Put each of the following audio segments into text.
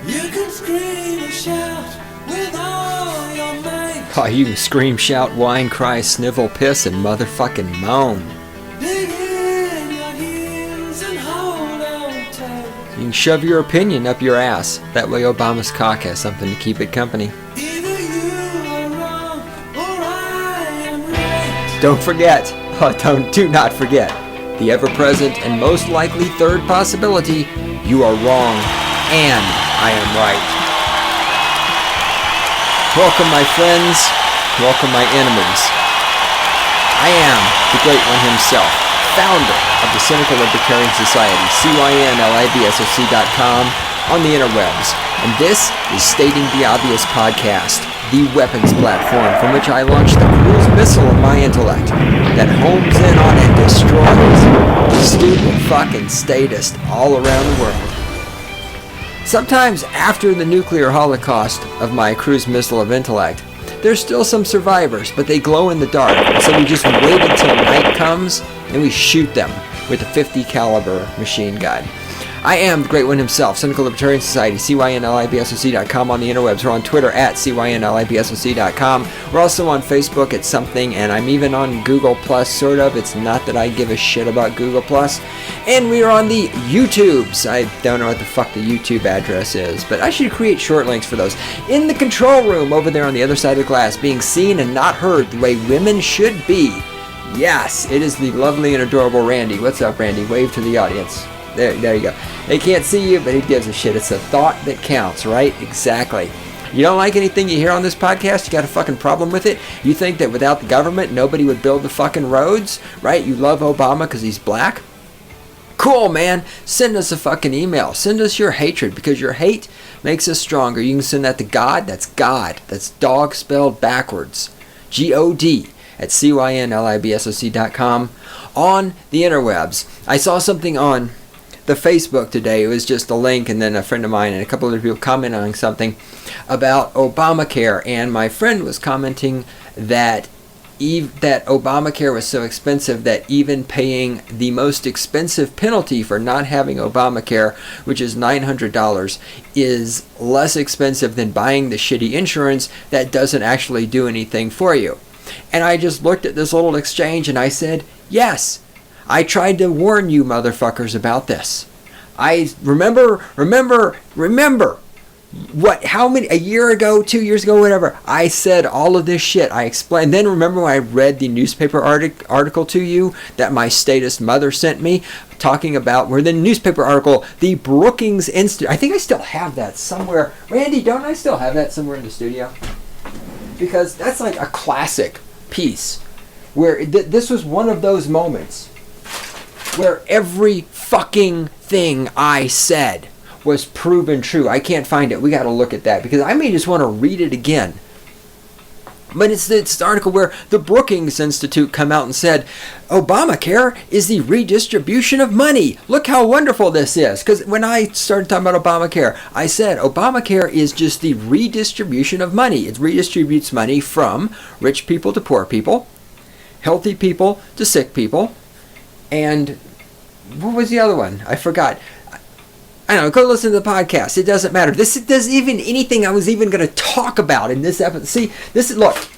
You can scream and shout with all your might. Oh, you can scream, shout, whine, cry, snivel, piss, and motherfucking moan. Dig in your heels and hold on tight. You can shove your opinion up your ass. That way Obama's cock has something to keep it company. Either you are wrong or I am right. Don't forget, do not forget, the ever-present and most likely third possibility, you are wrong and I am right. Welcome my friends, welcome my enemies. I am the Great One himself, founder of the Cynical Libertarian Society, CYNLIBSOC.com, on the interwebs, and this is Stating the Obvious Podcast, the weapons platform from which I launch the cruise missile of my intellect that homes in on and destroys stupid fucking statists all around the world. Sometimes after the nuclear holocaust of my cruise missile of intellect, there's still some survivors, but they glow in the dark, so we just wait until night comes and we shoot them with a .50 caliber machine gun. I am the Great One himself, Cynical Libertarian Society, CYNLIBSOC.com on the interwebs. We're on Twitter at CYNLIBSOC.com. We're also on Facebook at something, and I'm even on Google Plus, sort of. It's not that I give a shit about Google Plus. And we are on the YouTubes. I don't know what the fuck the YouTube address is, but I should create short links for those. In the control room over there on the other side of the glass, being seen and not heard the way women should be. Yes, it is the lovely and adorable Randy. What's up, Randy? Wave to the audience. There you go. They can't see you, but he gives a shit. It's a thought that counts, right? Exactly. You don't like anything you hear on this podcast? You got a fucking problem with it? You think that without the government, nobody would build the fucking roads, right? You love Obama because he's black? Cool, man. Send us a fucking email. Send us your hatred, because your hate makes us stronger. You can send that to God. That's God. That's dog spelled backwards. G-O-D at CYNLIBSOC.com on the interwebs. I saw something on the Facebook today. It was just a link, and then a friend of mine and a couple other people commented on something about Obamacare, and my friend was commenting that that Obamacare was so expensive that even paying the most expensive penalty for not having Obamacare, which is $900, is less expensive than buying the shitty insurance that doesn't actually do anything for you. And I just looked at this little exchange and I said, yes, I tried to warn you motherfuckers about this. I remember a year ago, 2 years ago, whatever, I said all of this shit. I explained. Then remember when I read the newspaper article to you that my statist mother sent me, talking about, where the newspaper article, the Brookings Institute, I think I still have that somewhere. Randy, don't I still have that somewhere in the studio? Because that's like a classic piece where this was one of those moments where every fucking thing I said was proven true. I can't find it. We got to look at that because I may just want to read it again. But it's the article where the Brookings Institute come out and said, Obamacare is the redistribution of money. Look how wonderful this is. Because when I started talking about Obamacare, I said Obamacare is just the redistribution of money. It redistributes money from rich people to poor people, healthy people to sick people, and what was the other one? I forgot. I don't know, go listen to the podcast. It doesn't matter. This doesn't even anything I was even going to talk about in this episode. See, this is, look,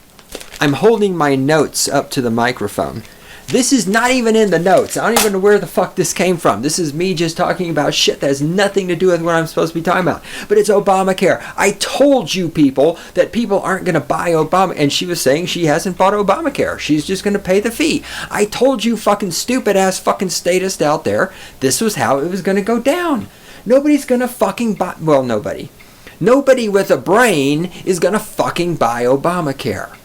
I'm holding my notes up to the microphone. This is not even in the notes. I don't even know where the fuck this came from. This is me just talking about shit that has nothing to do with what I'm supposed to be talking about. But it's Obamacare. I told you people that people aren't going to buy Obama. And she was saying she hasn't bought Obamacare. She's just going to pay the fee. I told you fucking stupid ass fucking statists out there this was how it was going to go down. Nobody's going to fucking buy, well, nobody. Nobody with a brain is going to fucking buy Obamacare.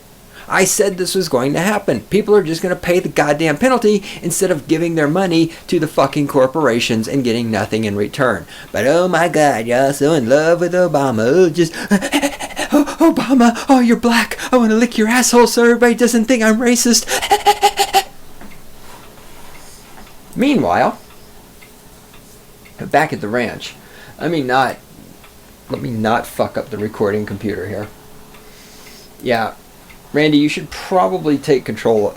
I said this was going to happen. People are just going to pay the goddamn penalty instead of giving their money to the fucking corporations and getting nothing in return. But oh my God, y'all so in love with Obama. Oh, just, oh, Obama, oh, you're black. I want to lick your asshole so everybody doesn't think I'm racist. Meanwhile, back at the ranch. Let me not fuck up the recording computer here. Yeah, Randy, you should probably take control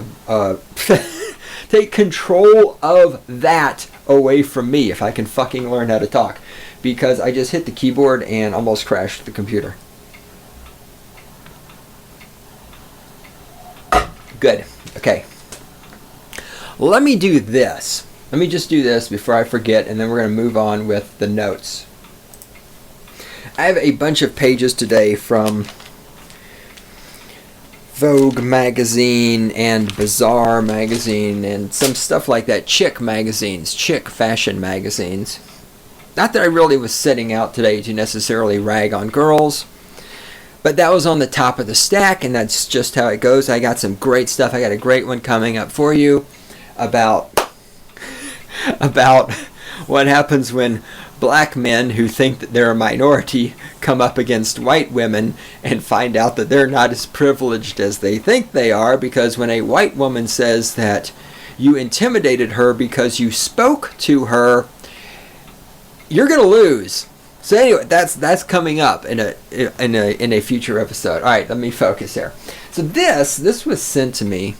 take control of that away from me if I can fucking learn how to talk, because I just hit the keyboard and almost crashed the computer. Good. Okay. Let me do this. Let me just do this before I forget, and then we're going to move on with the notes. I have a bunch of pages today from Vogue magazine and Bazaar magazine and some stuff like that. Chick magazines, chick fashion magazines. Not that I really was setting out today to necessarily rag on girls, but that was on the top of the stack, and that's just how it goes. I got some great stuff. I got a great one coming up for you about what happens when black men who think that they're a minority come up against white women and find out that they're not as privileged as they think they are, because when a white woman says that you intimidated her because you spoke to her, you're going to lose. So anyway, that's coming up in a future episode. All right, let me focus here. So this was sent to me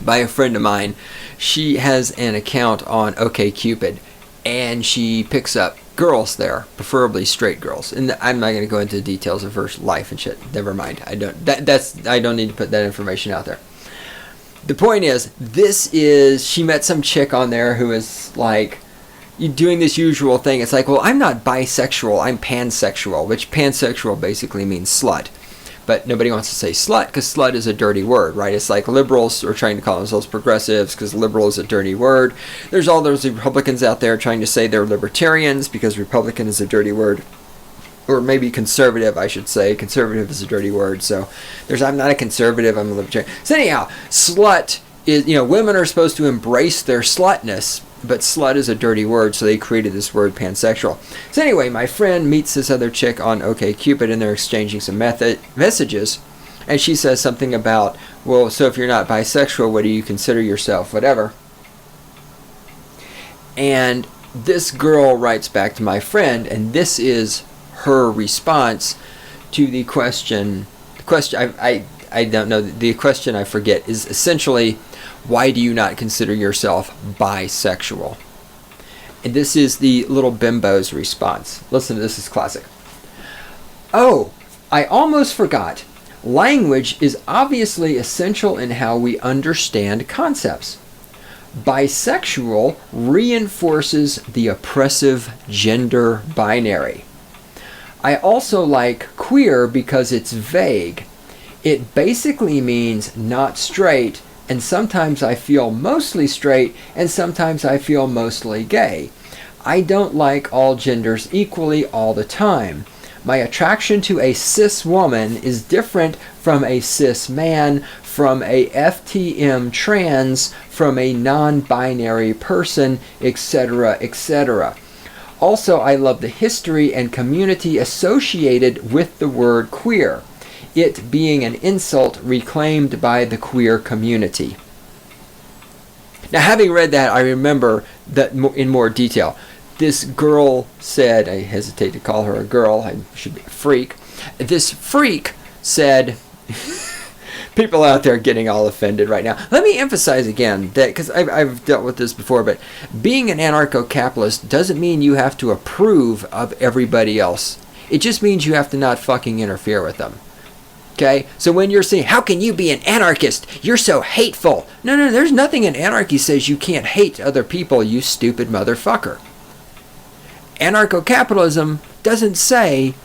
by a friend of mine. She has an account on OkCupid, and she picks up girls there, preferably straight girls. And I'm not going to go into the details of her life and shit. Never mind. I don't need to put that information out there. The point is, she met some chick on there who is like, you doing this usual thing. It's like, well, I'm not bisexual, I'm pansexual, which pansexual basically means slut. But nobody wants to say slut, because slut is a dirty word, right? It's like liberals are trying to call themselves progressives because liberal is a dirty word. There's all those Republicans out there trying to say they're libertarians because Republican is a dirty word. Or maybe conservative, I should say. Conservative is a dirty word. So I'm not a conservative, I'm a libertarian. So anyhow, slut is, women are supposed to embrace their slutness, but slut is a dirty word, so they created this word pansexual. So anyway, my friend meets this other chick on OkCupid, and they're exchanging some messages, and she says something about, well, so if you're not bisexual, what do you consider yourself, whatever. And this girl writes back to my friend, and this is her response to the question. I don't know, the question I forget is essentially, why do you not consider yourself bisexual? And this is the little bimbo's response. Listen, this is classic. Oh, I almost forgot. Language is obviously essential in how we understand concepts. Bisexual reinforces the oppressive gender binary. I also like queer because it's vague. It basically means not straight, and sometimes I feel mostly straight, and sometimes I feel mostly gay. I don't like all genders equally all the time. My attraction to a cis woman is different from a cis man, from a FTM trans, from a non-binary person, etc., etc. Also, I love the history and community associated with the word queer, it being an insult reclaimed by the queer community. Now, having read that, I remember that in more detail. This girl said, I hesitate to call her a girl, I should be a freak. This freak said, people out there getting all offended right now. Let me emphasize again that, because I've dealt with this before, but being an anarcho-capitalist doesn't mean you have to approve of everybody else. It just means you have to not fucking interfere with them. Okay? So when you're saying, how can you be an anarchist? You're so hateful. No, there's nothing in anarchy says you can't hate other people, you stupid motherfucker. Anarcho-capitalism doesn't say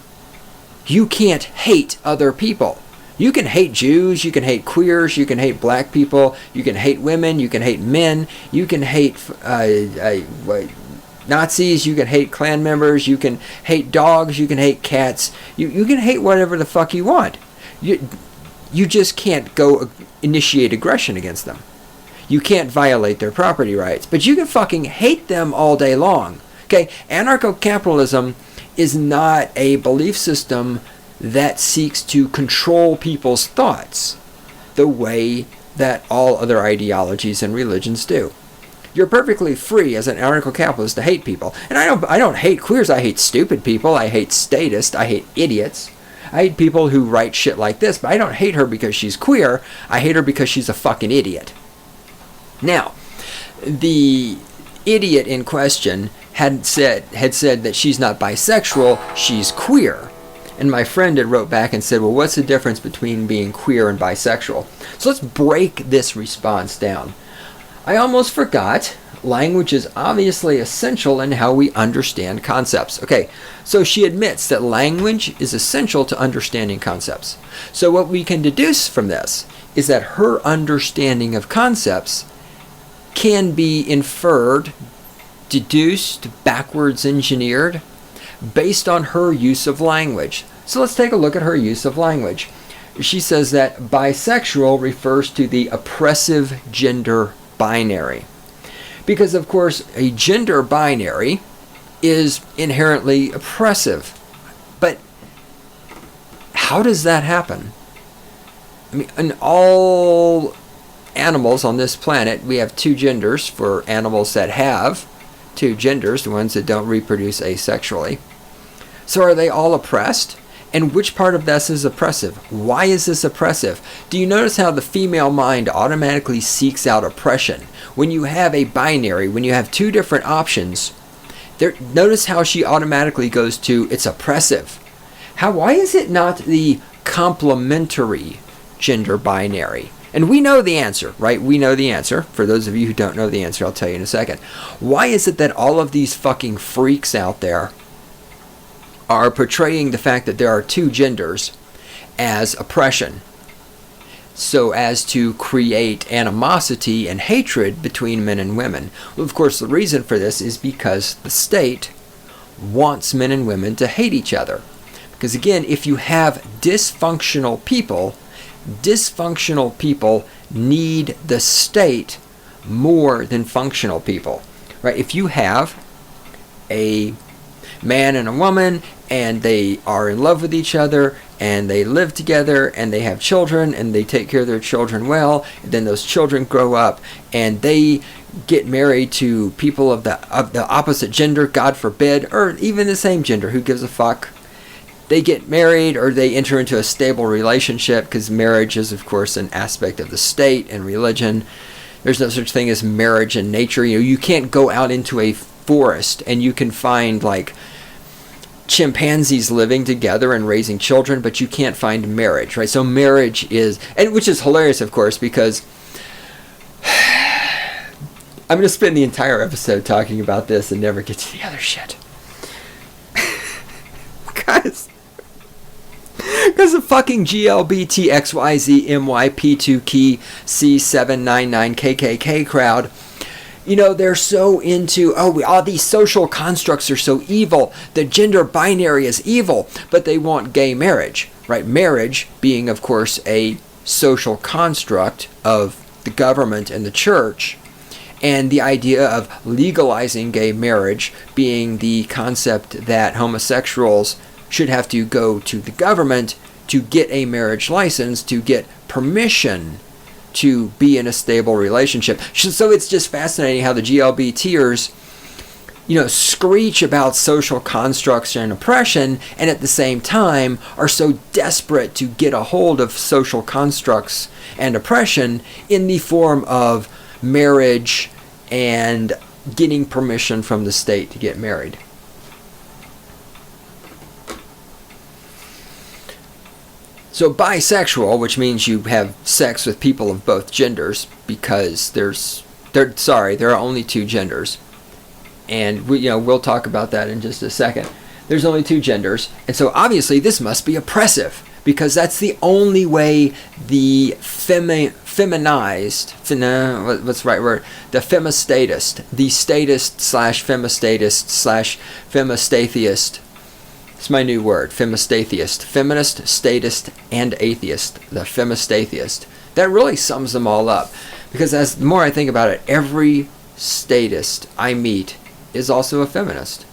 you can't hate other people. You can hate Jews, you can hate queers, you can hate black people, you can hate women, you can hate men, you can hate Nazis, you can hate Klan members, you can hate dogs, you can hate cats, you can hate whatever the fuck you want. You just can't go initiate aggression against them. You can't violate their property rights, but you can fucking hate them all day long. Okay, anarcho-capitalism is not a belief system that seeks to control people's thoughts the way that all other ideologies and religions do. You're perfectly free as an anarcho-capitalist to hate people. And I don't hate queers. I hate stupid people. I hate statists. I hate idiots. I hate people who write shit like this. But I don't hate her because she's queer. I hate her because she's a fucking idiot. Now, the idiot in question had said that she's not bisexual, she's queer. And my friend had wrote back and said, well, what's the difference between being queer and bisexual? So let's break this response down. I almost forgot, language is obviously essential in how we understand concepts. Okay, so she admits that language is essential to understanding concepts. So what we can deduce from this is that her understanding of concepts can be inferred, deduced, backwards engineered, based on her use of language. So let's take a look at her use of language. She says that bisexual refers to the oppressive gender binary. Because, of course, a gender binary is inherently oppressive. But how does that happen? I mean, in all animals on this planet, we have two genders for animals that have two genders, the ones that don't reproduce asexually. So are they all oppressed? And which part of this is oppressive? Why is this oppressive? Do you notice how the female mind automatically seeks out oppression? When you have a binary, when you have two different options, notice how she automatically goes to, it's oppressive. Why is it not the complementary gender binary? And we know the answer, right? We know the answer. For those of you who don't know the answer, I'll tell you in a second. Why is it that all of these fucking freaks out there are portraying the fact that there are two genders as oppression, so as to create animosity and hatred between men and women? Well, of course, the reason for this is because the state wants men and women to hate each other. Because again, if you have dysfunctional people need the state more than functional people, right? If you have a man and a woman and they are in love with each other and they live together and they have children and they take care of their children well, and then those children grow up and they get married to people of the opposite gender, God forbid, or even the same gender, who gives a fuck? They get married or they enter into a stable relationship, because marriage is, of course, an aspect of the state and religion. There's no such thing as marriage in nature. You can't go out into a forest and you can find like chimpanzees living together and raising children, but you can't find marriage, right? So marriage is, and which is hilarious, of course, because I'm going to spend the entire episode talking about this and never get to the other shit. Because the fucking GLBTXYZMYP2KC799KKK crowd, they're so into, all these social constructs are so evil, the gender binary is evil, but they want gay marriage, right? Marriage being, of course, a social construct of the government and the church, and the idea of legalizing gay marriage being the concept that homosexuals should have to go to the government to get a marriage license, to get permission to be in a stable relationship. So it's just fascinating how the GLBTers, screech about social constructs and oppression, and at the same time are so desperate to get a hold of social constructs and oppression in the form of marriage and getting permission from the state to get married. So bisexual, which means you have sex with people of both genders, because there are only two genders, and we'll talk about that in just a second. There's only two genders, and so obviously this must be oppressive, because that's the only way the feminized, what's the right word? The femistatist, the statist / femistatist / femistatheist. It's my new word, femistatheist. Feminist, statist, and atheist. The femistatheist. That really sums them all up. Because as the more I think about it, every statist I meet is also a feminist.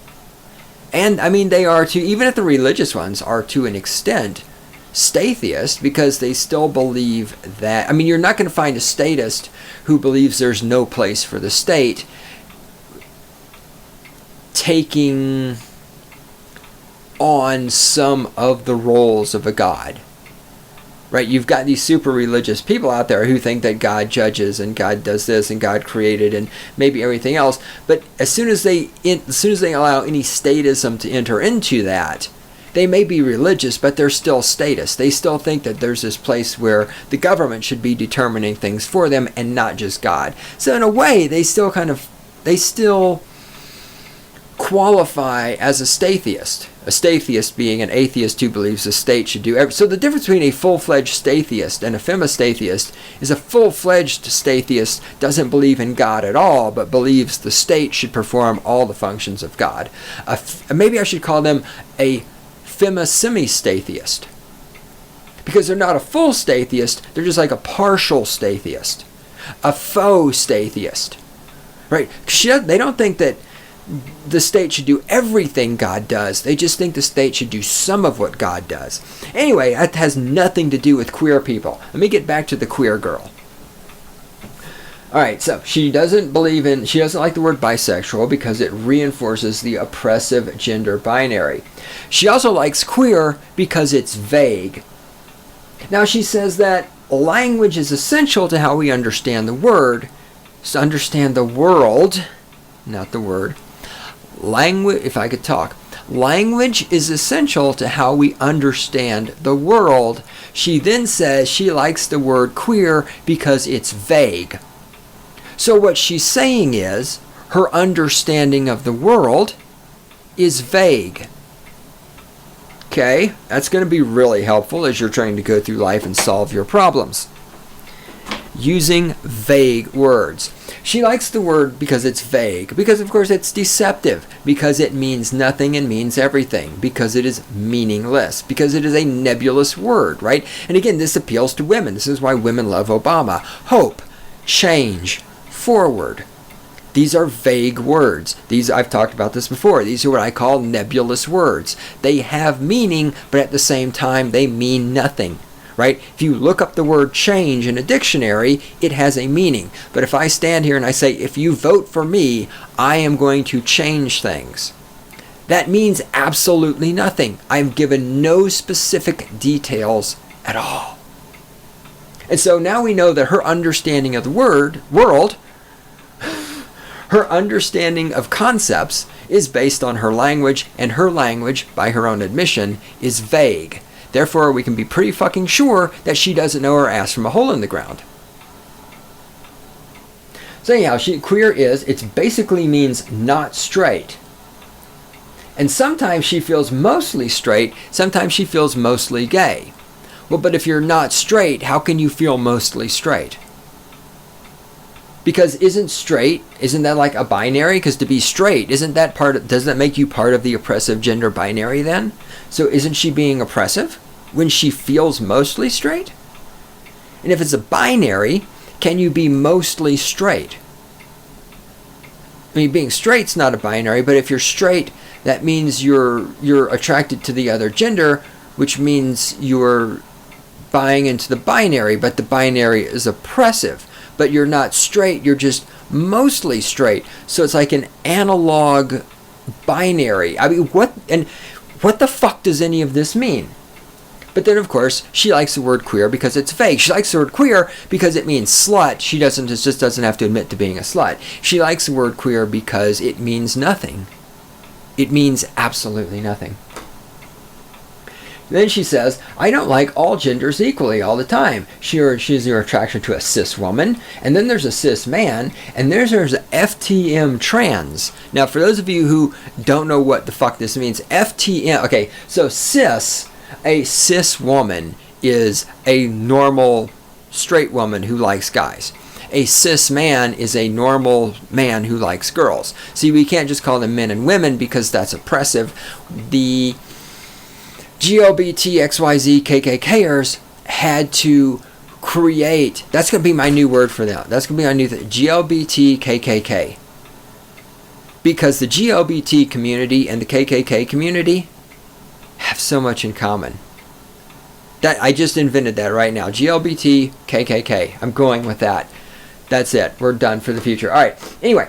And, they are too, even if the religious ones are to an extent, statheist because they still believe that. I mean, you're not going to find a statist who believes there's no place for the state taking on some of the roles of a god. Right? You've got these super religious people out there who think that God judges and God does this and God created and maybe everything else. But as soon as they allow any statism to enter into that, they may be religious, but they're still statists. They still think that there's this place where the government should be determining things for them and not just God. So in a way, they still qualify as a statheist. A statheist being an atheist who believes the state should do everything. So the difference between a full-fledged statheist and a femistatheist is a full-fledged statheist doesn't believe in God at all, but believes the state should perform all the functions of God. Maybe I should call them a femisemi-statheist. Because they're not a full statheist, they're just like a partial statheist. A faux statheist. Right? They don't think that the state should do everything God does. They just think the state should do some of what God does. Anyway, that has nothing to do with queer people. Let me get back to the queer girl. Alright, so she doesn't like the word bisexual because it reinforces the oppressive gender binary. She also likes queer because it's vague. Now she says that language is essential to how we understand the world, not the word. Language, if I could talk. Language is essential to how we understand the world. She then says she likes the word queer because it's vague. So what she's saying is her understanding of the world is vague. Okay, that's going to be really helpful as you're trying to go through life and solve your problems. Using vague words. She likes the word because it's vague, because of course it's deceptive, because it means nothing and means everything, because it is meaningless, because it is a nebulous word, right? And again, this appeals to women. This is why women love Obama. Hope, change, forward. These are vague words. I've talked about this before. These are what I call nebulous words. They have meaning, but at the same time, they mean nothing. Right? If you look up the word change in a dictionary, it has a meaning. But if I stand here and I say, if you vote for me, I am going to change things, that means absolutely nothing. I'm given no specific details at all. And so now we know that her understanding of the world, her understanding of concepts is based on her language, and her language, by her own admission, is vague. Therefore, we can be pretty fucking sure that she doesn't know her ass from a hole in the ground. So anyhow, queer it basically means not straight. And sometimes she feels mostly straight, sometimes she feels mostly gay. Well, but if you're not straight, how can you feel mostly straight? Because isn't that like a binary? Because to be straight, doesn't that make you part of the oppressive gender binary then? So isn't she being oppressive when she feels mostly straight? And if it's a binary, can you be mostly straight? I mean, being straight's not a binary, but if you're straight, that means you're attracted to the other gender, which means you're buying into the binary, but the binary is oppressive. But you're not straight, you're just mostly straight. So it's like an analog binary. I mean, what the fuck does any of this mean? But then, of course, she likes the word queer because it's vague. She likes the word queer because it means slut. She just doesn't have to admit to being a slut. She likes the word queer because it means nothing. It means absolutely nothing. Then she says, I don't like all genders equally all the time. She has her attraction to a cis woman, and then there's a cis man, and there's a FTM trans. Now, for those of you who don't know what the fuck this means, FTM, okay, so a cis woman is a normal straight woman who likes guys. A cis man is a normal man who likes girls. See, we can't just call them men and women because that's oppressive. The GLBTXYZKKKers had to create, that's going to be my new word for them. That's going to be my new thing, GLBTKKK. Because the GLBT community and the KKK community have so much in common. That I just invented that right now. GLBTKKK. I'm going with that. That's it. We're done for the future. All right. Anyway.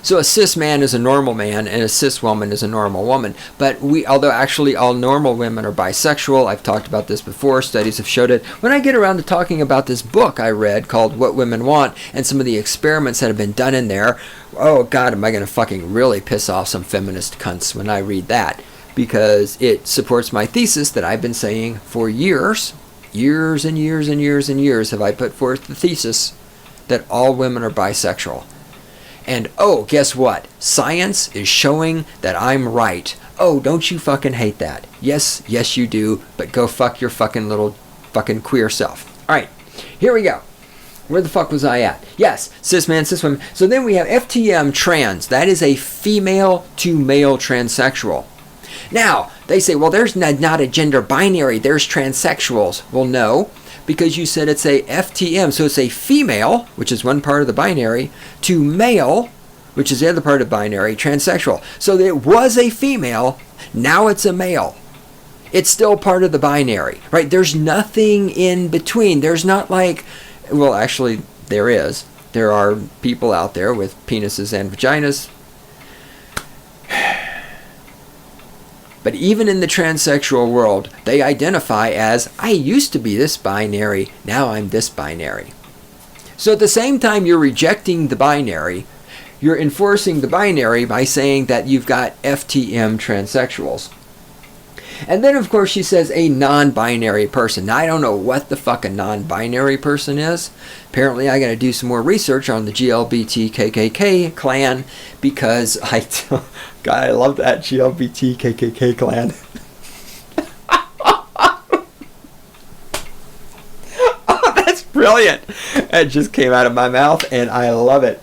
So a cis man is a normal man and a cis woman is a normal woman. But although actually all normal women are bisexual, I've talked about this before, studies have showed it. When I get around to talking about this book I read called What Women Want and some of the experiments that have been done in there, oh God, am I going to fucking really piss off some feminist cunts when I read that. Because it supports my thesis that I've been saying for years and years and years and years have I put forth the thesis that all women are bisexual. And oh, guess what? Science is showing that I'm right. Oh, don't you fucking hate that? Yes, you do, but go fuck your fucking little fucking queer self. Alright, here we go. Where the fuck was I at? Yes, cis man, cis woman. So then we have FTM trans. That is a female to male transsexual. Now, they say, well, there's not a gender binary, there's transsexuals. Well, no, because you said it's a FTM, so it's a female, which is one part of the binary, to male, which is the other part of the binary, transsexual. So it was a female, now it's a male. It's still part of the binary, right? There's nothing in between. There's not like, well, actually, there is. There are people out there with penises and vaginas. But even in the transsexual world, they identify as, I used to be this binary, now I'm this binary. So at the same time you're rejecting the binary, you're enforcing the binary by saying that you've got FTM transsexuals. And then, of course, she says a non-binary person. Now, I don't know what the fuck a non-binary person is. Apparently, I got to do some more research on the GLBTKKK clan because God, I love that GLBTKKK clan. Oh, that's brilliant. It just came out of my mouth, and I love it.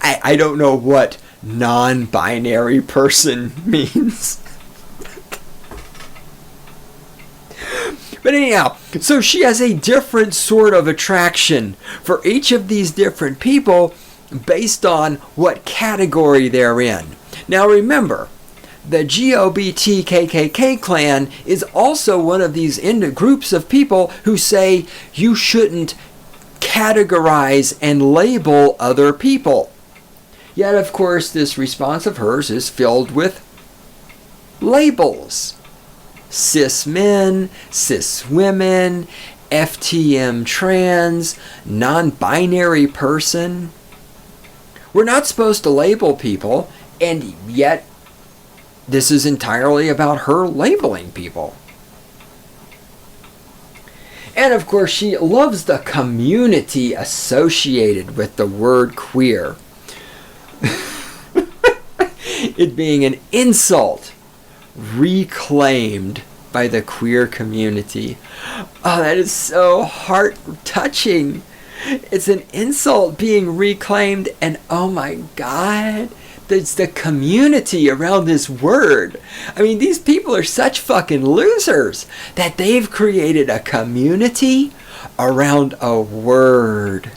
I don't know what non-binary person means. But anyhow, so she has a different sort of attraction for each of these different people based on what category they're in. Now remember, the GLBTKKK clan is also one of these groups of people who say you shouldn't categorize and label other people. Yet, of course, this response of hers is filled with labels. Cis men, cis women, FTM trans, non-binary person. We're not supposed to label people, and yet this is entirely about her labeling people. And of course, she loves the community associated with the word queer. It being an insult reclaimed by the queer community. Oh, that is so heart-touching. It's an insult being reclaimed, and oh my God, it's the community around this word. I mean, these people are such fucking losers that they've created a community around a word.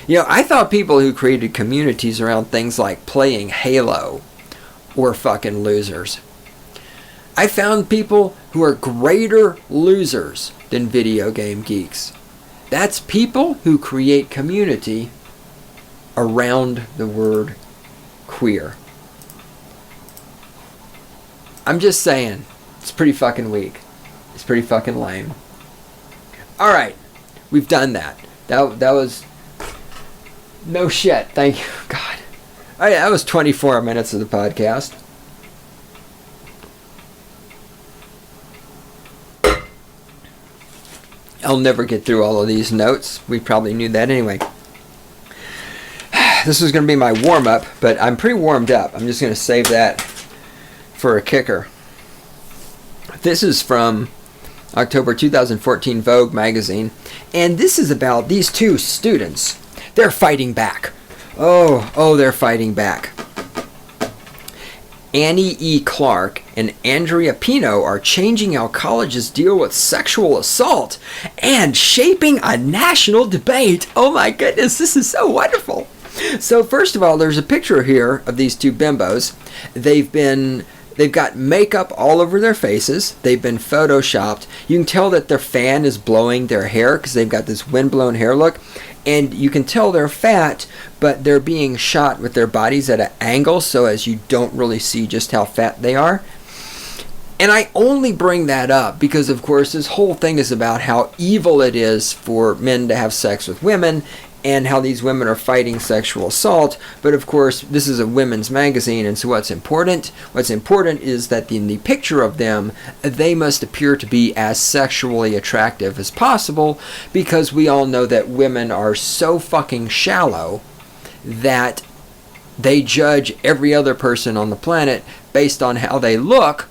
You know, I thought people who created communities around things like playing Halo were fucking losers. I found people who are greater losers than video game geeks. That's people who create community around the word queer. I'm just saying, it's pretty fucking weak. It's pretty fucking lame. Alright, we've done that. That was... No shit, thank you, God. Alright, that was 24 minutes of the podcast. I'll never get through all of these notes. We probably knew that anyway. This is going to be my warm-up, but I'm pretty warmed up. I'm just going to save that for a kicker. This is from October 2014 Vogue magazine, and this is about these two students. They're fighting back. Oh, they're fighting back. Annie E. Clark and Andrea Pino are changing how colleges deal with sexual assault and shaping a national debate. Oh my goodness, this is so wonderful. So first of all, there's a picture here of these two bimbos. They've been They've got makeup all over their faces. They've been photoshopped. You can tell that their fan is blowing their hair because they've got this windblown hair look. And you can tell they're fat, but they're being shot with their bodies at an angle so as you don't really see just how fat they are. And I only bring that up because, of course, this whole thing is about how evil it is for men to have sex with women and how these women are fighting sexual assault. But, of course, this is a women's magazine, and so what's important? What's important is that in the picture of them, they must appear to be as sexually attractive as possible, because we all know that women are so fucking shallow that they judge every other person on the planet based on how they look,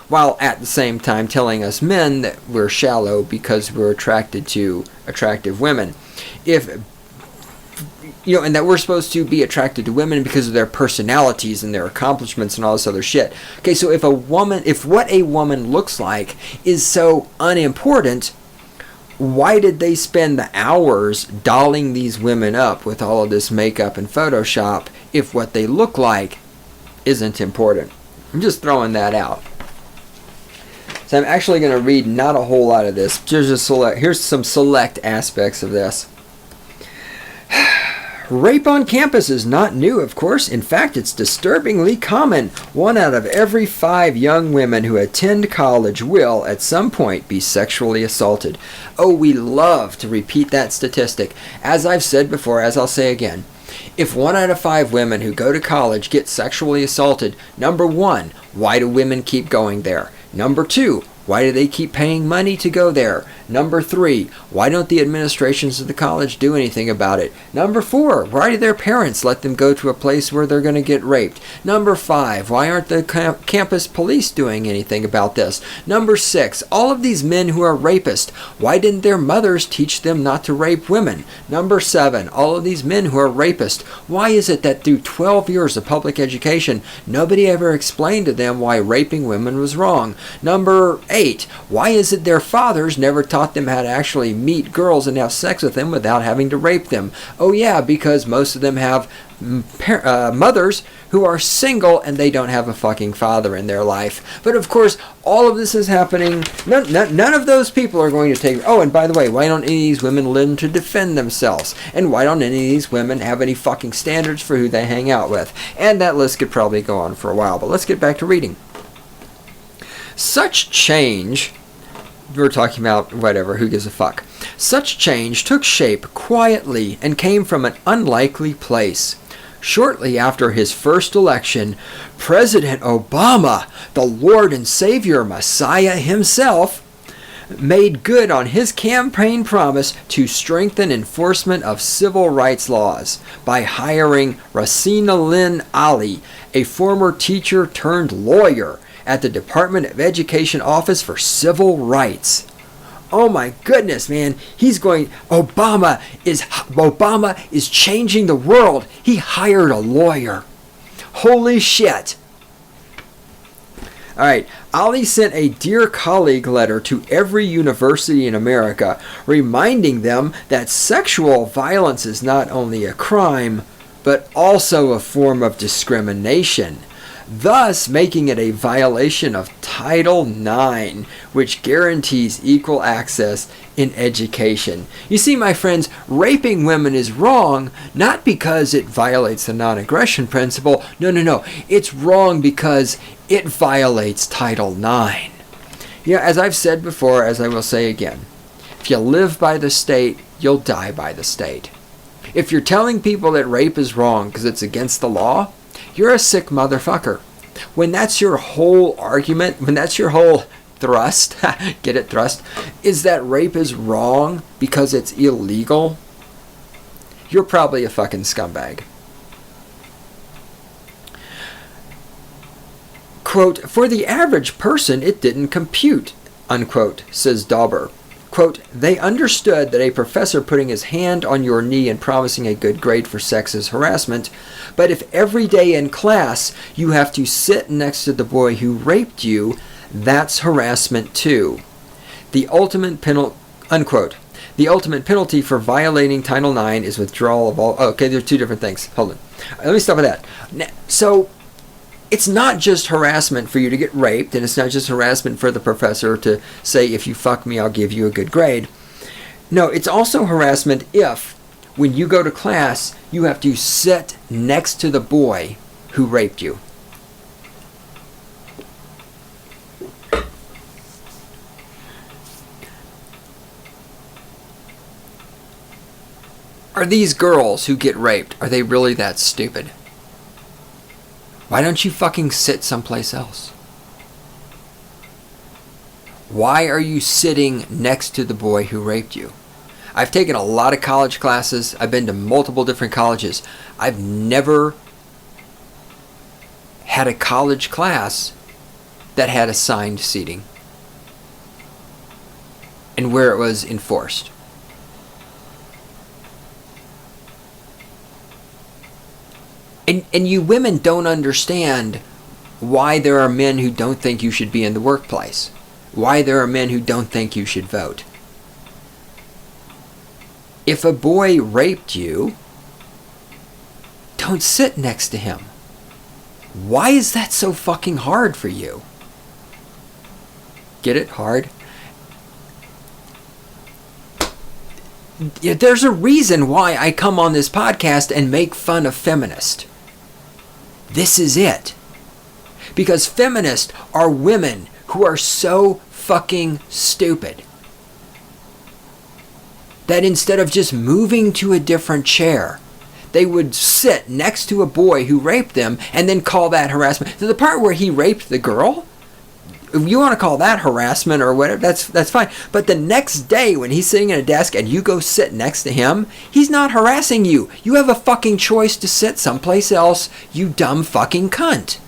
while at the same time telling us men that we're shallow because we're attracted to attractive women. And that we're supposed to be attracted to women because of their personalities and their accomplishments and all this other shit. Okay, so if what a woman looks like is so unimportant, why did they spend the hours dolling these women up with all of this makeup and Photoshop if what they look like isn't important? I'm just throwing that out. So I'm actually going to read not a whole lot of this. Here's some select aspects of this. Rape on campus is not new, of course. In fact, it's disturbingly common. 1 out of every 5 young women who attend college will, at some point, be sexually assaulted. Oh, we love to repeat that statistic. As I've said before, as I'll say again, if 1 out of 5 women who go to college get sexually assaulted, number 1, why do women keep going there? Number 2, why do they keep paying money to go there? Number 3, why don't the administrations of the college do anything about it? Number 4, why do their parents let them go to a place where they're going to get raped? Number 5, why aren't the campus police doing anything about this? Number 6, all of these men who are rapists, why didn't their mothers teach them not to rape women? Number 7, all of these men who are rapists, why is it that through 12 years of public education, nobody ever explained to them why raping women was wrong? Number 8, why is it their fathers never taught them how to actually meet girls and have sex with them without having to rape them? Oh yeah, because most of them have mothers who are single and they don't have a fucking father in their life. But of course, all of this is happening. None of those people are going to take... Oh, and by the way, why don't any of these women learn to defend themselves? And why don't any of these women have any fucking standards for who they hang out with? And that list could probably go on for a while, but let's get back to reading. Such change... We're talking about whatever, who gives a fuck. Such change took shape quietly and came from an unlikely place. Shortly after his first election, President Obama, the Lord and Savior Messiah himself, made good on his campaign promise to strengthen enforcement of civil rights laws by hiring Rasina Lynn Ali, a former teacher turned lawyer, at the Department of Education Office for Civil Rights. Oh my goodness, man. Obama is changing the world. He hired a lawyer. Holy shit. Alright, Ali sent a Dear Colleague letter to every university in America, reminding them that sexual violence is not only a crime, but also a form of discrimination, thus making it a violation of Title IX, which guarantees equal access in education. You see, my friends, raping women is wrong, not because it violates the non-aggression principle. No. It's wrong because it violates Title IX. You know, as I've said before, as I will say again, if you live by the state, you'll die by the state. If you're telling people that rape is wrong because it's against the law, you're a sick motherfucker. When that's your whole argument, when that's your whole thrust, get it, thrust, is that rape is wrong because it's illegal, you're probably a fucking scumbag. Quote, for the average person, it didn't compute, unquote, says Dauber. Quote, they understood that a professor putting his hand on your knee and promising a good grade for sex is harassment, but if every day in class you have to sit next to the boy who raped you, that's harassment too. The ultimate penalty, unquote, the ultimate penalty for violating Title IX is withdrawal of all... Oh, okay, there are two different things. Hold on. Let me stop with that. So, it's not just harassment for you to get raped, and it's not just harassment for the professor to say, if you fuck me, I'll give you a good grade. No, it's also harassment if, when you go to class, you have to sit next to the boy who raped you. Are these girls who get raped, are they really that stupid? Why don't you fucking sit someplace else? Why are you sitting next to the boy who raped you? I've taken a lot of college classes. I've been to multiple different colleges. I've never had a college class that had assigned seating and where it was enforced. And you women don't understand why there are men who don't think you should be in the workplace. Why there are men who don't think you should vote. If a boy raped you, don't sit next to him. Why is that so fucking hard for you? Get it? Hard? There's a reason why I come on this podcast and make fun of feminists. This is it. Because feminists are women who are so fucking stupid that instead of just moving to a different chair, they would sit next to a boy who raped them and then call that harassment. To the part where he raped the girl, if you want to call that harassment or whatever, that's fine. But the next day when he's sitting at a desk and you go sit next to him, he's not harassing you. You have a fucking choice to sit someplace else, you dumb fucking cunt.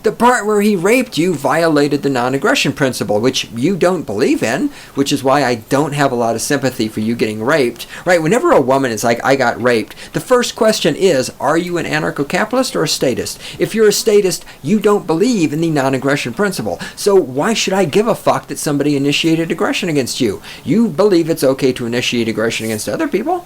The part where he raped you violated the non-aggression principle, which you don't believe in, which is why I don't have a lot of sympathy for you getting raped. Right? Whenever a woman is like, I got raped, the first question is, are you an anarcho-capitalist or a statist? If you're a statist, you don't believe in the non-aggression principle. So why should I give a fuck that somebody initiated aggression against you? You believe it's okay to initiate aggression against other people?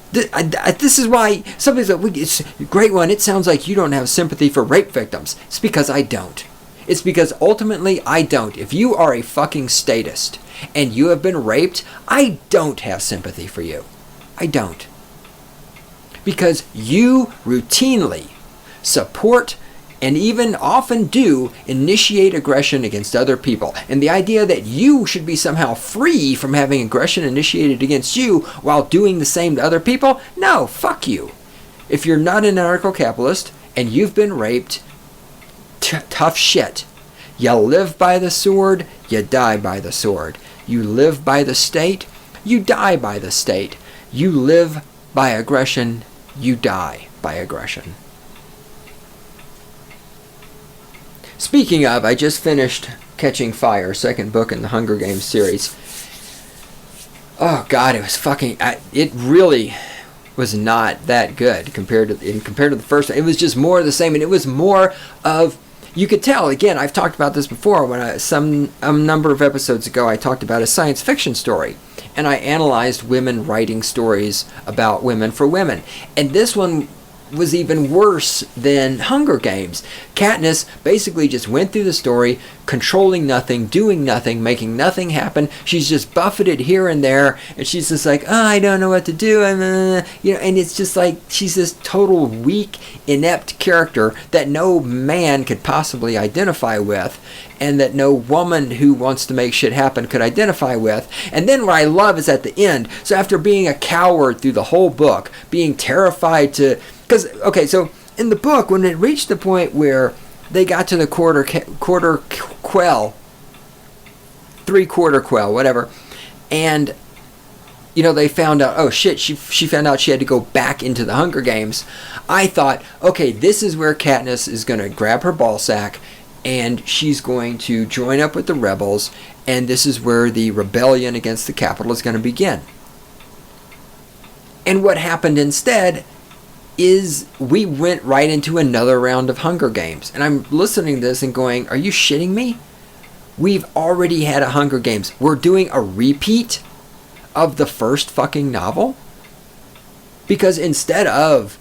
This is why somebody's like, it's a great one. It sounds like you don't have sympathy for rape victims. It's because I don't. It's because ultimately I don't. If you are a fucking statist and you have been raped, I don't have sympathy for you. I don't. Because you routinely support and even often do initiate aggression against other people. And the idea that you should be somehow free from having aggression initiated against you while doing the same to other people, no, fuck you. If you're not an anarcho-capitalist and you've been raped, tough shit. You live by the sword, you die by the sword. You live by the state, you die by the state. You live by aggression, you die by aggression. Speaking of, I just finished Catching Fire, second book in the Hunger Games series. Oh God, it was fucking. It really was not that good compared to the first one. It was just more of the same, and it was more of. You could tell. Again, I've talked about this before. When a number of episodes ago, I talked about a science fiction story, and I analyzed women writing stories about women for women, and this one was even worse than Hunger Games. Katniss basically just went through the story, controlling nothing, doing nothing, making nothing happen. She's just buffeted here and there, and she's just like, oh, I don't know what to do, and it's just like she's this total weak, inept character that no man could possibly identify with, and that no woman who wants to make shit happen could identify with. And then what I love is at the end, so after being a coward through the whole book, being terrified to. Because, okay, so in the book, when it reached the point where they got to the three-quarter quell, whatever, and, they found out, oh shit, she found out she had to go back into the Hunger Games, I thought, okay, this is where Katniss is going to grab her ball sack, and she's going to join up with the rebels, and this is where the rebellion against the Capitol is going to begin. And what happened instead is we went right into another round of Hunger Games. And I'm listening to this and going, are you shitting me? We've already had a Hunger Games. We're doing a repeat of the first fucking novel? Because instead of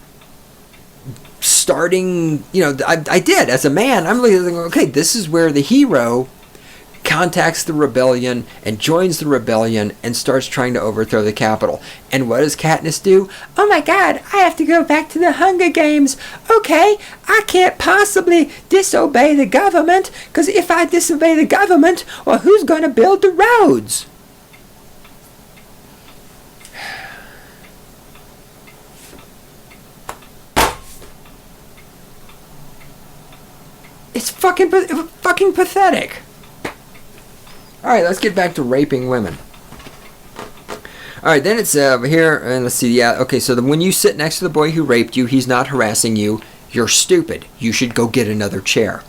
starting, I did as a man. I'm looking, okay, this is where the hero contacts the rebellion and joins the rebellion and starts trying to overthrow the Capitol. And what does Katniss do? Oh my God, I have to go back to the Hunger Games. Okay, I can't possibly disobey the government, because if I disobey the government, well, who's going to build the roads? It's fucking pathetic. Alright, let's get back to raping women. Alright, then it's here, and let's see, yeah, okay, so when you sit next to the boy who raped you, he's not harassing you, you're stupid. You should go get another chair.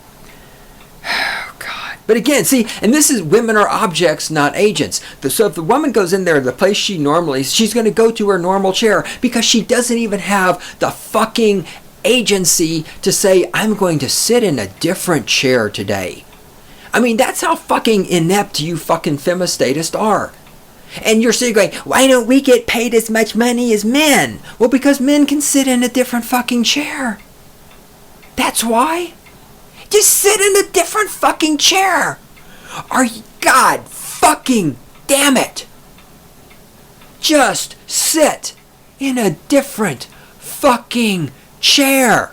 Oh, God. But again, see, and this is, women are objects, not agents. So if the woman goes in there, the place she's going to go to her normal chair, because she doesn't even have the fucking agency to say, I'm going to sit in a different chair today. I mean, that's how fucking inept you fucking femistatists are. And you're sitting going, why don't we get paid as much money as men? Well, because men can sit in a different fucking chair. That's why. Just sit in a different fucking chair. God fucking damn it. Just sit in a different fucking chair.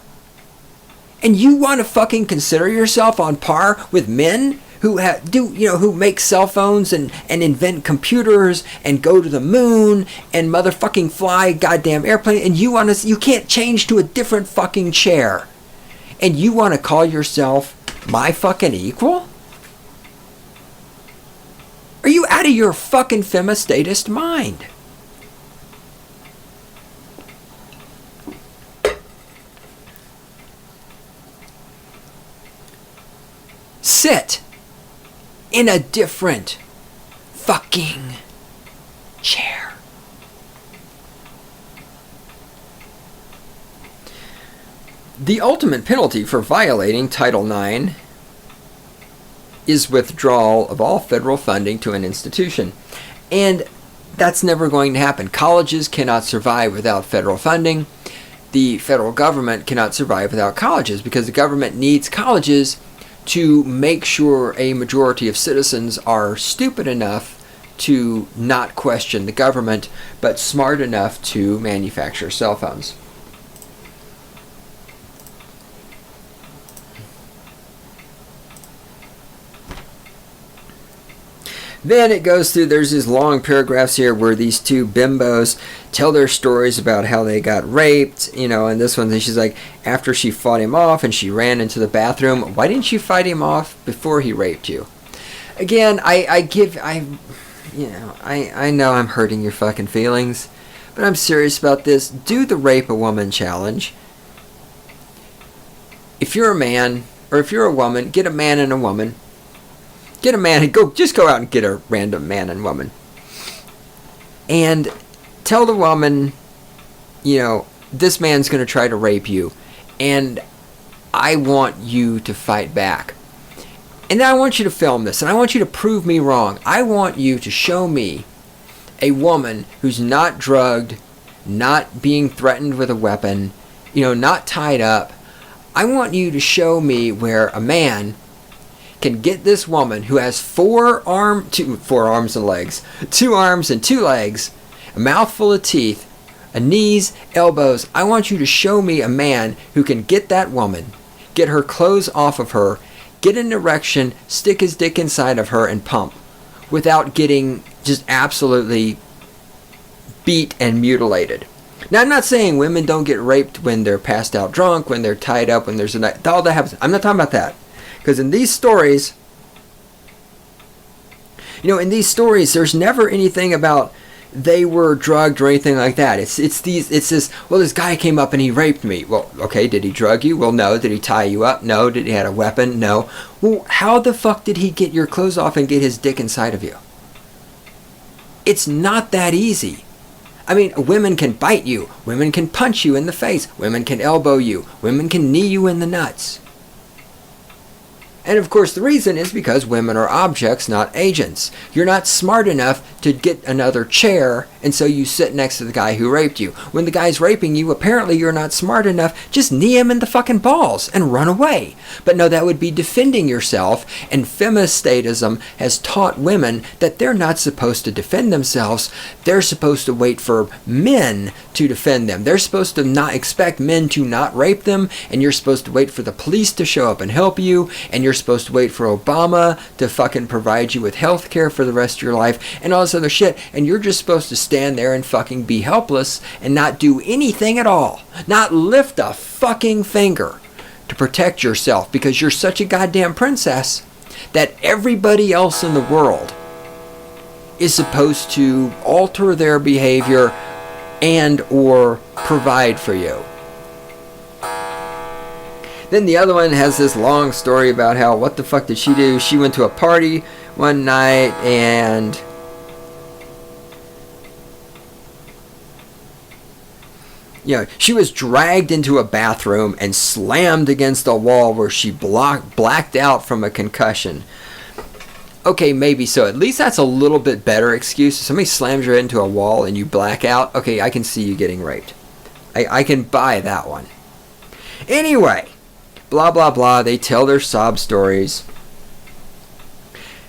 And you want to fucking consider yourself on par with men who who make cell phones and invent computers and go to the moon and motherfucking fly goddamn airplane, and you can't change to a different fucking chair, and you want to call yourself my fucking equal? Are you out of your fucking femistatist mind? Sit in a different fucking chair. The ultimate penalty for violating Title IX is withdrawal of all federal funding to an institution. And that's never going to happen. Colleges cannot survive without federal funding. The federal government cannot survive without colleges, because the government needs colleges to make sure a majority of citizens are stupid enough to not question the government, but smart enough to manufacture cell phones. Then it goes through, there's these long paragraphs here where these two bimbos tell their stories about how they got raped, and this one, she's like, after she fought him off and she ran into the bathroom, why didn't you fight him off before he raped you? Again, I know I'm hurting your fucking feelings, but I'm serious about this. Do the rape a woman challenge. If you're a man, or if you're a woman, get a man and a woman. Get a man and go out and get a random man and woman. And tell the woman, this man's going to try to rape you, and I want you to fight back. And I want you to film this, and I want you to prove me wrong. I want you to show me a woman who's not drugged, not being threatened with a weapon, not tied up. I want you to show me where a man can get this woman who has four arms and legs, 2 arms and 2 legs, a mouthful of teeth, knees, elbows. I want you to show me a man who can get that woman, get her clothes off of her, get an erection, stick his dick inside of her and pump, without getting just absolutely beat and mutilated. Now, I'm not saying women don't get raped when they're passed out drunk, when they're tied up, when there's all that happens. I'm not talking about that. Because in these stories, there's never anything about they were drugged or anything like that. It's this, well, this guy came up and he raped me. Well, okay, did he drug you? Well, no. Did he tie you up? No. Did he have a weapon? No. Well, how the fuck did he get your clothes off and get his dick inside of you? It's not that easy. I mean, women can bite you. Women can punch you in the face. Women can elbow you. Women can knee you in the nuts. And of course the reason is because women are objects, not agents. You're not smart enough to get another chair, and so you sit next to the guy who raped you. When the guy's raping you, apparently you're not smart enough. Just knee him in the fucking balls and run away. But no, that would be defending yourself, and femistatism has taught women that they're not supposed to defend themselves. They're supposed to wait for men to defend them. They're supposed to not expect men to not rape them, and you're supposed to wait for the police to show up and help you, and you're supposed to wait for Obama to fucking provide you with health care for the rest of your life and all this other shit, and you're just supposed to stand there and fucking be helpless and not do anything at all, not lift a fucking finger to protect yourself, because you're such a goddamn princess that everybody else in the world is supposed to alter their behavior and or provide for you. Then the other one has this long story about how, what the fuck did she do? She went to a party one night and she was dragged into a bathroom and slammed against a wall where she blacked out from a concussion. Okay, maybe so. At least that's a little bit better excuse. If somebody slams your head into a wall and you black out, okay, I can see you getting raped. I can buy that one. Anyway, blah, blah, blah. They tell their sob stories.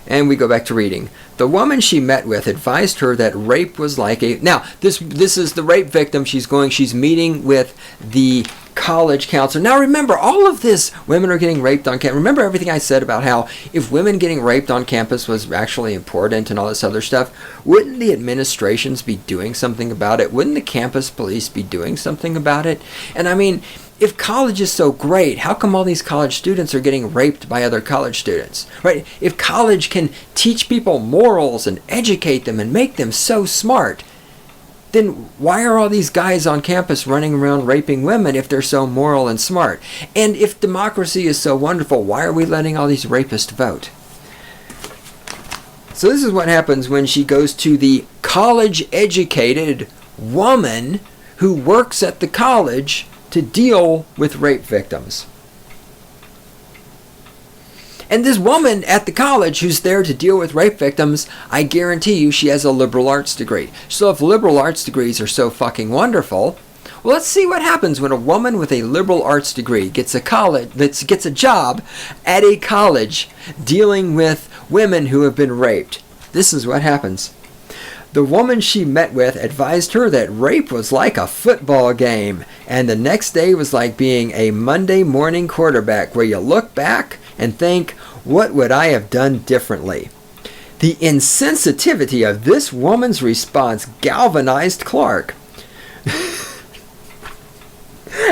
And we go back to reading. The woman she met with advised her that rape was like a... Now, this is the rape victim. She's meeting with the college counselor. Now, remember, all of this, women are getting raped on campus. Remember everything I said about how if women getting raped on campus was actually important and all this other stuff, wouldn't the administrations be doing something about it? Wouldn't the campus police be doing something about it? And I mean, if college is so great, how come all these college students are getting raped by other college students, right? If college can teach people morals and educate them and make them so smart, then why are all these guys on campus running around raping women if they're so moral and smart? And if democracy is so wonderful, why are we letting all these rapists vote? So this is what happens when she goes to the college-educated woman who works at the college to deal with rape victims. And this woman at the college who's there to deal with rape victims, I guarantee you she has a liberal arts degree. So if liberal arts degrees are so fucking wonderful, well, let's see what happens when a woman with a liberal arts degree gets a job at a college dealing with women who have been raped. This is what happens. The woman she met with advised her that rape was like a football game, and the next day was like being a Monday morning quarterback where you look back and think, what would I have done differently? The insensitivity of this woman's response galvanized Clark.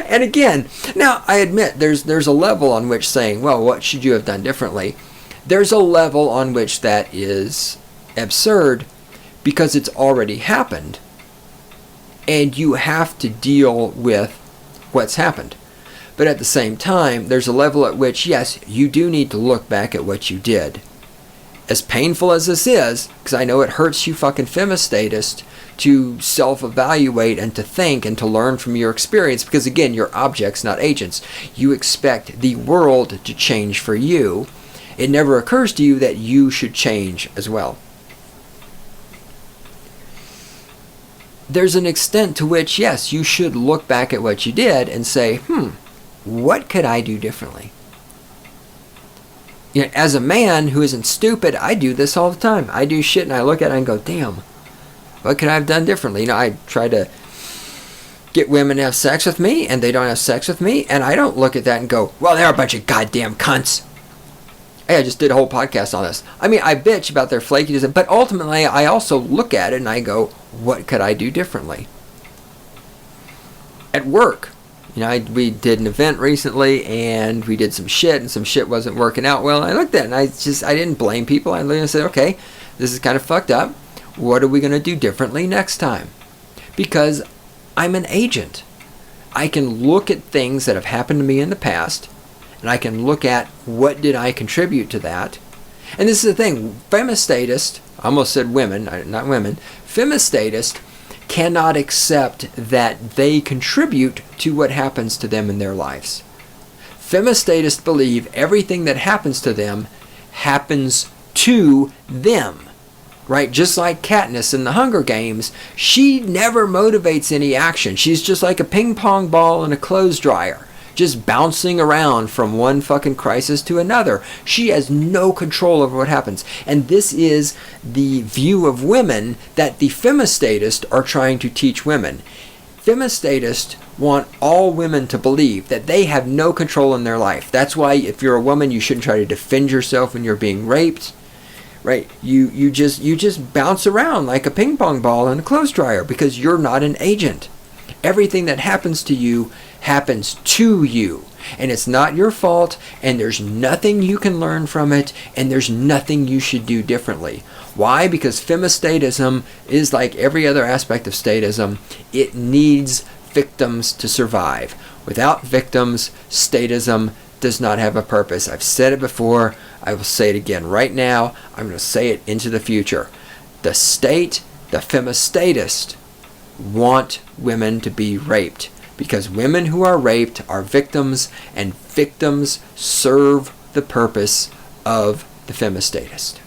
And again, now I admit there's a level on which saying, well, what should you have done differently? There's a level on which that is absurd, because it's already happened, and you have to deal with what's happened. But at the same time, there's a level at which, yes, you do need to look back at what you did. As painful as this is, because I know it hurts you fucking femistatists to self-evaluate and to think and to learn from your experience, because again, you're objects, not agents. You expect the world to change for you. It never occurs to you that you should change as well. There's an extent to which, yes, you should look back at what you did and say, what could I do differently? You know, as a man who isn't stupid, I do this all the time. I do shit and I look at it and go, damn, what could I have done differently? You know, I try to get women to have sex with me and they don't have sex with me, and I don't look at that and go, well, they're a bunch of goddamn cunts. Hey, I just did a whole podcast on this. I mean, I bitch about their flakiness, but ultimately I also look at it and I go, what could I do differently? At work, you know, we did an event recently and we did some shit and some shit wasn't working out well. I looked at it and I didn't blame people. I looked and said, okay, this is kind of fucked up. What are we going to do differently next time? Because I'm an agent. I can look at things that have happened to me in the past, and I can look at what did I contribute to that. And this is the thing, femistatists, I almost said women, not women, femistatists cannot accept that they contribute to what happens to them in their lives. Femistatists believe everything that happens to them happens to them. Right? Just like Katniss in the Hunger Games, she never motivates any action. She's just like a ping pong ball in a clothes dryer, just bouncing around from one fucking crisis to another. She has no control over what happens. And this is the view of women that the femistatists are trying to teach women. Femistatists want all women to believe that they have no control in their life. That's why if you're a woman, you shouldn't try to defend yourself when you're being raped. Right? You just bounce around like a ping pong ball in a clothes dryer because you're not an agent. Everything that happens to you happens to you. And it's not your fault, and there's nothing you can learn from it, and there's nothing you should do differently. Why? Because femistatism is like every other aspect of statism. It needs victims to survive. Without victims, statism does not have a purpose. I've said it before. I will say it again right now. I'm going to say it into the future. The state, the femistatists, want women to be raped because women who are raped are victims, and victims serve the purpose of the femistatist.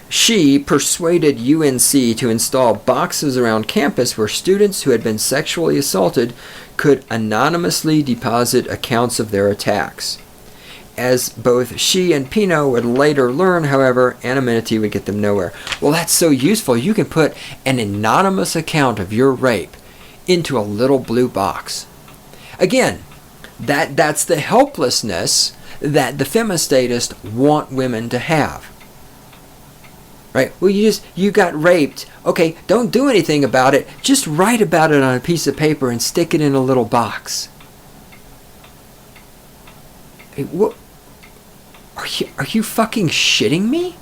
She persuaded UNC to install boxes around campus where students who had been sexually assaulted could anonymously deposit accounts of their attacks. As both she and Pino would later learn, however, anonymity would get them nowhere. Well, that's so useful. You can put an anonymous account of your rape into a little blue box. Again, that's the helplessness that the femistatists want women to have. Right? Well, you got raped. Okay, don't do anything about it. Just write about it on a piece of paper and stick it in a little box. Hey, what? Are you fucking shitting me?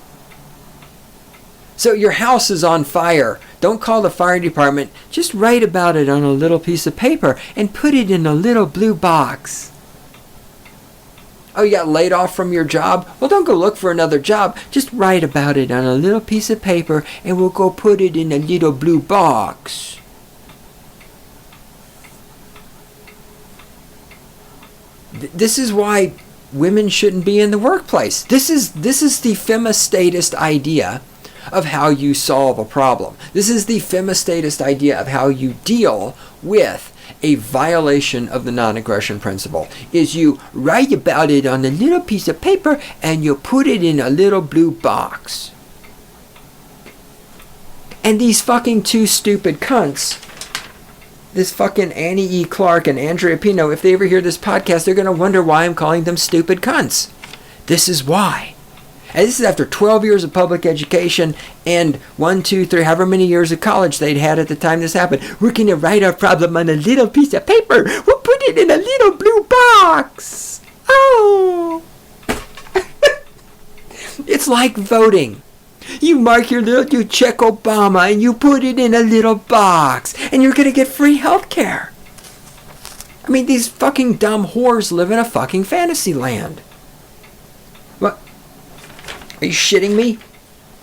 So your house is on fire. Don't call the fire department. Just write about it on a little piece of paper and put it in a little blue box. Oh, you got laid off from your job? Well, don't go look for another job. Just write about it on a little piece of paper and we'll go put it in a little blue box. This is why women shouldn't be in the workplace. This is the femistatist idea of how you solve a problem. This is the femistatist idea of how you deal with a violation of the non-aggression principle. Is you write about it on a little piece of paper and you put it in a little blue box. And these fucking two stupid cunts, this fucking Annie E. Clark and Andrea Pino, if they ever hear this podcast, they're going to wonder why I'm calling them stupid cunts. This is why. And this is after 12 years of public education and 1, 2, 3, however many years of college they'd had at the time this happened. We're going to write our problem on a little piece of paper. We'll put it in a little blue box. Oh. It's like voting. You mark you check Obama and you put it in a little box and you're going to get free health care. I mean, these fucking dumb whores live in a fucking fantasy land. What? Are you shitting me?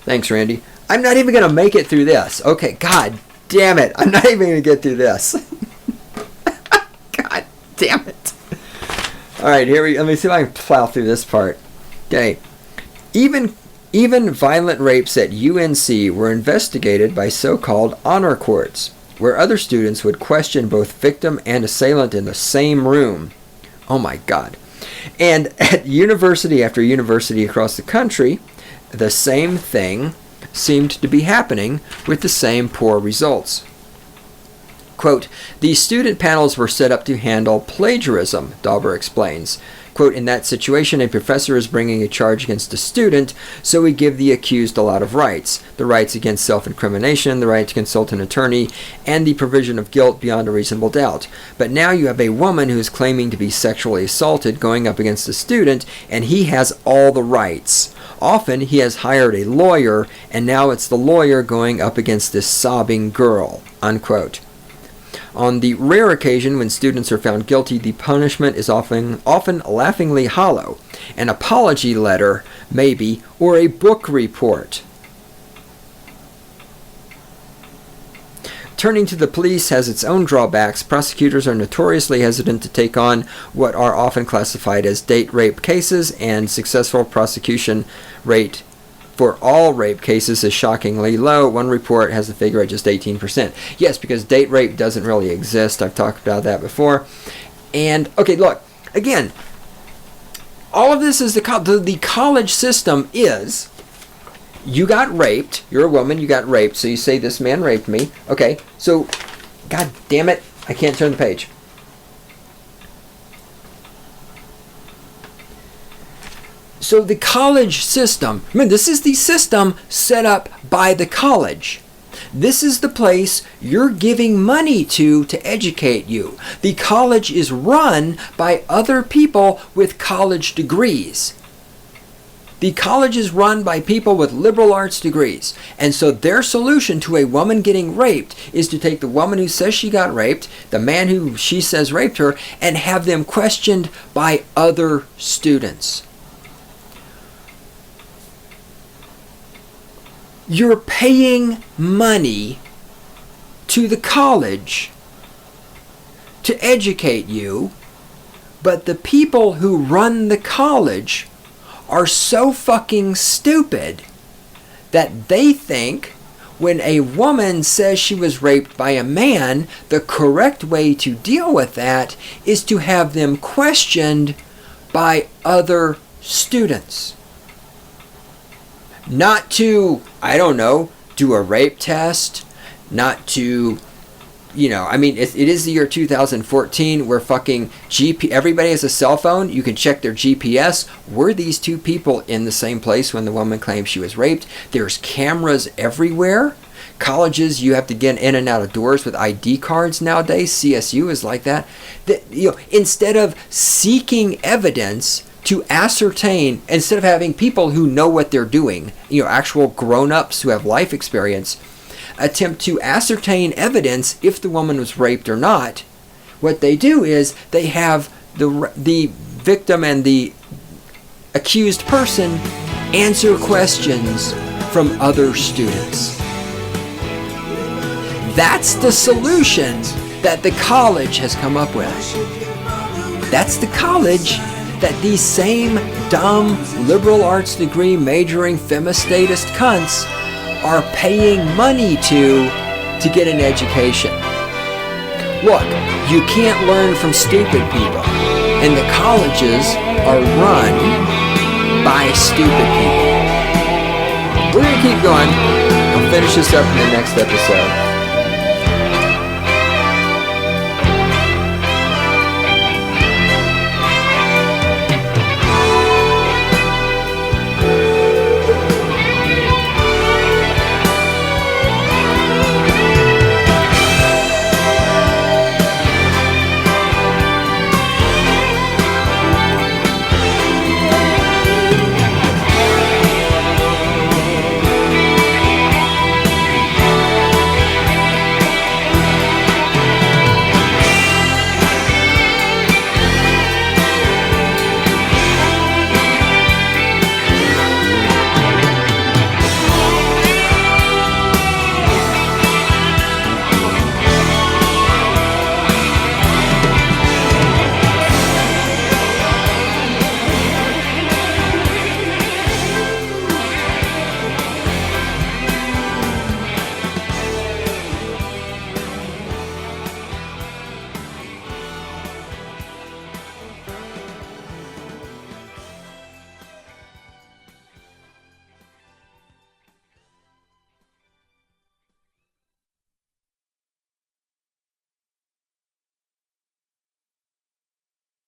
Thanks, Randy. I'm not even going to make it through this. Okay, god damn it. I'm not even going to get through this. God damn it. Alright, let me see if I can plow through this part. Okay. Even violent rapes at UNC were investigated by so-called honor courts, where other students would question both victim and assailant in the same room. Oh my god. And at university after university across the country, the same thing seemed to be happening with the same poor results. Quote, "These student panels were set up to handle plagiarism," Dauber explains. Quote, "In that situation, a professor is bringing a charge against a student, so we give the accused a lot of rights. The rights against self-incrimination, the right to consult an attorney, and the provision of guilt beyond a reasonable doubt. But now you have a woman who is claiming to be sexually assaulted going up against a student, and he has all the rights. Often he has hired a lawyer, and now it's the lawyer going up against this sobbing girl." Unquote. On the rare occasion when students are found guilty, the punishment is often laughingly hollow. An apology letter, maybe, or a book report. Turning to the police has its own drawbacks. Prosecutors are notoriously hesitant to take on what are often classified as date rape cases, and successful prosecution rate for all rape cases is shockingly low. One report has the figure at just 18%. Yes, because date rape doesn't really exist. I've talked about that before. And, okay, look, again, all of this is the college system is, you got raped, you're a woman, you got raped, so you say this man raped me. Okay, so, god damn it, I can't turn the page. So the college system, this is the system set up by the college. This is the place you're giving money to educate you. The college is run by other people with college degrees. The college is run by people with liberal arts degrees. And so their solution to a woman getting raped is to take the woman who says she got raped, the man who she says raped her, and have them questioned by other students. You're paying money to the college to educate you, but the people who run the college are so fucking stupid that they think when a woman says she was raped by a man, the correct way to deal with that is to have them questioned by other students. Not to, I don't know, do a rape test, not to, it is the year 2014 where fucking everybody has a cell phone. You can check their GPS. Were these two people in the same place when the woman claimed she was raped? There's cameras everywhere. Colleges, you have to get in and out of doors with ID cards nowadays. CSU is like that. Instead of seeking evidence to ascertain, instead of having people who know what they're doing, actual grown-ups who have life experience, attempt to ascertain evidence if the woman was raped or not, what they do is they have the victim and the accused person answer questions from other students. That's the solution that the college has come up with. That's the college that these same dumb liberal arts degree majoring femistatist cunts are paying money to get an education. Look, you can't learn from stupid people, and the colleges are run by stupid people. We're going to keep going. I'll finish this up in the next episode.